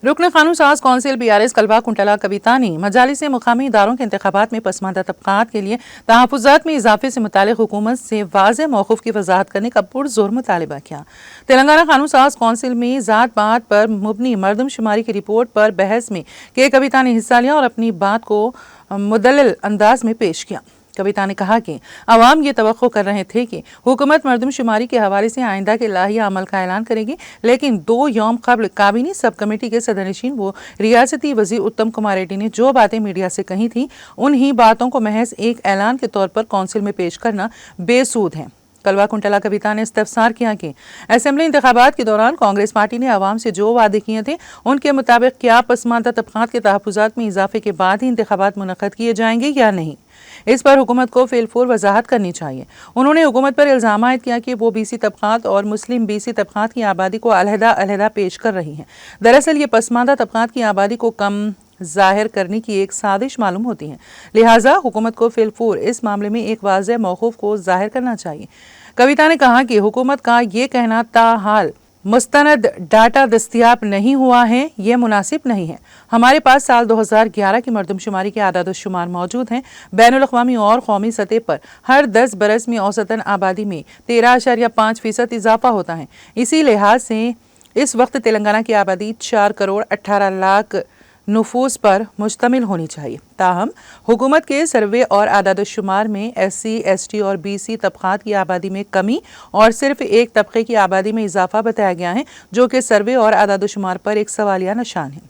रुकन कानून साज कौंसिल BRS कलवा कुंटला कविता ने मजालिस से मुकामी इदारों के इंतखाबात में पसमानदा तबकात के लिए तहफ़्फ़ुज़ात में इजाफे से मुतालिक हुकूमत से वाज़ेह मौक़ूफ़ की वज़ाहत करने का पुरज़ोर मुतालिबा किया। तेलंगाना कानून साज कौंसिल में ज़ात पात पर मुबनी मरदमशुमारी की रिपोर्ट पर बहस में के कविता ने हिस्सा लिया और अपनी बात को मुदल्लल अंदाज में पेश किया। कविता ने कहा कि अवाम ये तवक्को कर रहे थे कि हुकूमत मरदमशुमारी के हवाले से आइंदा के लाहिया अमल का ऐलान करेगी, लेकिन 2 यौम कबल काबीनी सब कमेटी के सदरनशीन वो रियासती वजीर उत्तम कुमार रेड्डी ने जो बातें मीडिया से कही थी, उन्हीं बातों को महज एक ऐलान के तौर पर कौंसिल में पेश करना बेसूद है। कलवा कुंटला कविता ने इस्तफसार किया कि असेंबली इंतखाबात के दौरान कांग्रेस पार्टी ने अवाम से जो वादे किए थे, उनके मुताबिक क्या पसमानदा तबकात के तहफ़्फ़ुज़ात में इजाफे के बाद ही इंतखाबात मुनक़्क़द किए जाएंगे या नहीं। इस पर हुकूमत को फिलफूर वजाहत करनी चाहिए। उन्होंने हुकूमत पर इल्ज़ाम आयद किया कि वो BC तबकात और मुस्लिम BC तबकात की आबादी को अलहदा पेश कर रही हैं। दरअसल ये पसमानदा तबकात की आबादी को कम जाहिर करने की एक साजिश मालूम होती है, लिहाजा हुकूमत को फिलफूर इस मामले में एक वाज़ेह मौक़ूफ़ को जाहिर करना चाहिए। कविता ने कहा कि हुकूमत का ये कहना ताहाल मुस्तनद डाटा दस्तियाब नहीं हुआ है, ये मुनासिब नहीं है। हमारे पास साल 2011 की मरदमशुमारी के आदाद-ओ-शुमार मौजूद हैं। बैनुल-अक़वामी और कौमी सतह पर हर 10 बरस में औसतन आबादी में 13.5% इजाफा होता है। इसी लिहाज से इस वक्त तेलंगाना की आबादी 4 करोड़ 18 लाख नुफूस पर मुश्तमिल होनी चाहिए। ताहम हुकूमत के सर्वे और आदाद-ओ-शुमार में SC, ST और BC तबकात की आबादी में कमी और सिर्फ एक तबके की आबादी में इजाफा बताया गया है, जो कि सर्वे और आदाद-ओ-शुमार पर एक सवालिया निशान है।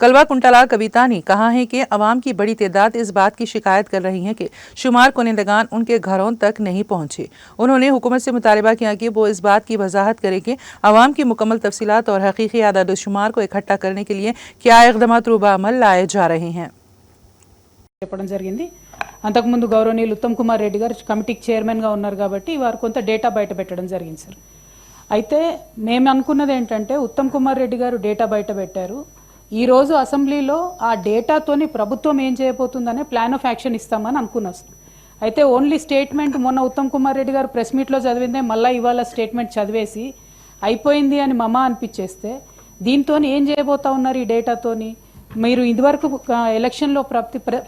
कलवा कुंटला कविता ने कहा है कि अवाम की बड़ी तादाद इस बात की शिकायत कर रही है कि शुमार कुनिंदगान उनके घरों तक नहीं पहुंचे। उन्होंने हुकूमत से मुतालिबा किया कि वो इस बात की वजाहत करे कि अवाम की मुकम्मल तफसीलात और हकीकी आदाद-ओ-शुमार को इकट्ठा करने के लिए क्या इक़दामात रूबा अमल लाए जा रहे हैं। అంతకుముందు గౌరవనీయులు ఉత్తమ్ కుమార్ రెడ్డి గారు కమిటీకి చైర్మన్గా ఉన్నారు కాబట్టి వారు కొంత డేటా బయట పెట్టడం జరిగింది సార్. అయితే మేము అనుకున్నది ఏంటంటే ఉత్తమ్ కుమార్ రెడ్డి గారు డేటా బయట పెట్టారు. ఈ రోజు అసెంబ్లీలో ఆ డేటాతోని ప్రభుత్వం ఏం చేయబోతుందనే ప్లాన్ ఆఫ్ యాక్షన్ ఇస్తామని అనుకున్నాం సార్. అయితే ఓన్లీ స్టేట్మెంట్ మొన్న ఉత్తమ్ కుమార్ రెడ్డి గారు ప్రెస్ మీట్లో చదివిందే మళ్ళీ ఇవాళ స్టేట్మెంట్ చదివేసి అయిపోయింది అని మమా అనిపించేస్తే దీంతో ఏం చేయబోతా ఉన్నారు ఈ డేటాతోని? మీరు ఇదివరకు ఎలక్షన్లో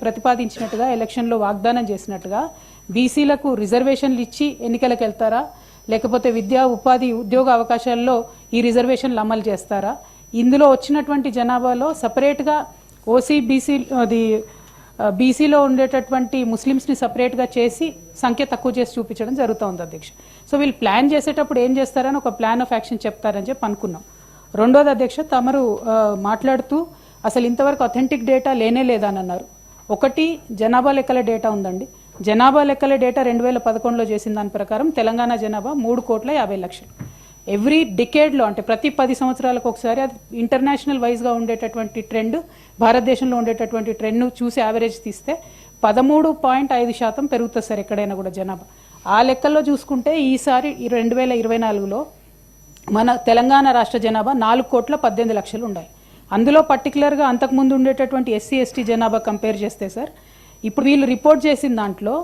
ప్రతిపాదించినట్టుగా ఎలక్షన్లో వాగ్దానం చేసినట్టుగా బీసీలకు రిజర్వేషన్లు ఇచ్చి ఎన్నికలకు వెళ్తారా, లేకపోతే విద్యా ఉపాధి ఉద్యోగ అవకాశాల్లో ఈ రిజర్వేషన్లు అమలు చేస్తారా? ఇందులో వచ్చినటువంటి జనాభాలో సపరేట్గా ఓసీ బీసీ అది బీసీలో ఉండేటటువంటి ముస్లిమ్స్ని సపరేట్గా చేసి సంఖ్య తక్కువ చేసి చూపించడం జరుగుతూ ఉంది అధ్యక్ష. సో వీళ్ళు ప్లాన్ చేసేటప్పుడు ఏం చేస్తారని ఒక ప్లాన్ ఆఫ్ యాక్షన్ చెప్తారని చెప్పి అనుకున్నాం. రెండోది అధ్యక్ష, తమరు మాట్లాడుతూ అసలు ఇంతవరకు అథెంటిక్ డేటా లేనే లేదని అన్నారు. ఒకటి జనాభా లెక్కల డేటా ఉందండి. జనాభా లెక్కల డేటా 2011లో చేసిన దాని ప్రకారం తెలంగాణ జనాభా 3,50,00,000. ఎవ్రీ డికేడ్లో అంటే ప్రతి 10 సంవత్సరాలకు ఒకసారి అది ఇంటర్నేషనల్ వైజ్గా ఉండేటటువంటి ట్రెండ్, భారతదేశంలో ఉండేటటువంటి ట్రెండ్ను చూసి యావరేజ్ తీస్తే 13.5% పెరుగుతుంది సార్ ఎక్కడైనా కూడా జనాభా. ఆ లెక్కల్లో చూసుకుంటే ఈసారి 2024లో మన తెలంగాణ రాష్ట్ర జనాభా 4,18,00,000 ఉండాలి. అందులో పర్టికులర్గా అంతకుముందు ఉండేటటువంటి SC, ST జనాభా కంపేర్ చేస్తే సార్ ఇప్పుడు వీళ్ళు రిపోర్ట్ చేసిన దాంట్లో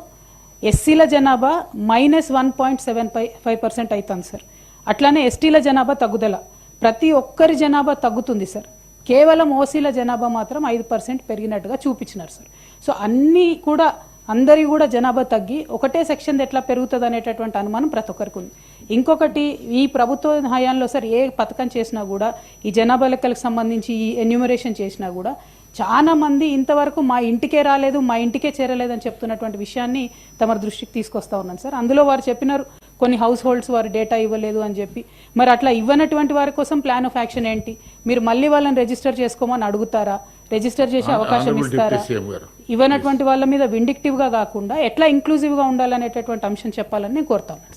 ఎస్సీల జనాభా -1.75% అవుతుంది సార్. అట్లానే ఎస్టీల జనాభా తగ్గుదల, ప్రతి ఒక్కరి జనాభా తగ్గుతుంది సార్. కేవలం ఓసీల జనాభా మాత్రం 5% పెరిగినట్టుగా చూపించినారు సార్. సో అన్నీ కూడా అందరి కూడా జనాభా తగ్గి ఒకటే సెక్షన్ ఎట్లా పెరుగుతుంది అనేటటువంటి అనుమానం ప్రతి ఒక్కరికి ఉంది. ఇంకొకటి, ఈ ప్రభుత్వ హయాంలో సార్ ఏ పథకం చేసినా కూడా ఈ జనాభా లెక్కలకు సంబంధించి ఈ ఎన్యూమరేషన్ చేసినా కూడా చాలా మంది ఇంతవరకు మా ఇంటికే రాలేదు, మా ఇంటికే చేరలేదని చెప్తున్నటువంటి విషయాన్ని తమ దృష్టికి తీసుకొస్తా ఉన్నాను సార్. అందులో వారు చెప్పినారు కొన్ని హౌస్ హోల్డ్స్ వారు డేటా ఇవ్వలేదు అని చెప్పి. మరి అట్లా ఇవ్వనటువంటి వారి కోసం ప్లాన్ ఆఫ్ యాక్షన్ ఏంటి? మీరు మళ్ళీ వాళ్ళని రిజిస్టర్ చేసుకోమని అడుగుతారా? రిజిస్టర్ చేసే అవకాశం ఇస్తారా? ఇవ్వనటువంటి వాళ్ళ మీద విండిక్టివ్గా కాకుండా ఎట్లా ఇంక్లూజివ్గా ఉండాలనేటటువంటి అంశం చెప్పాలని నేను కోరుతా ఉన్నాను.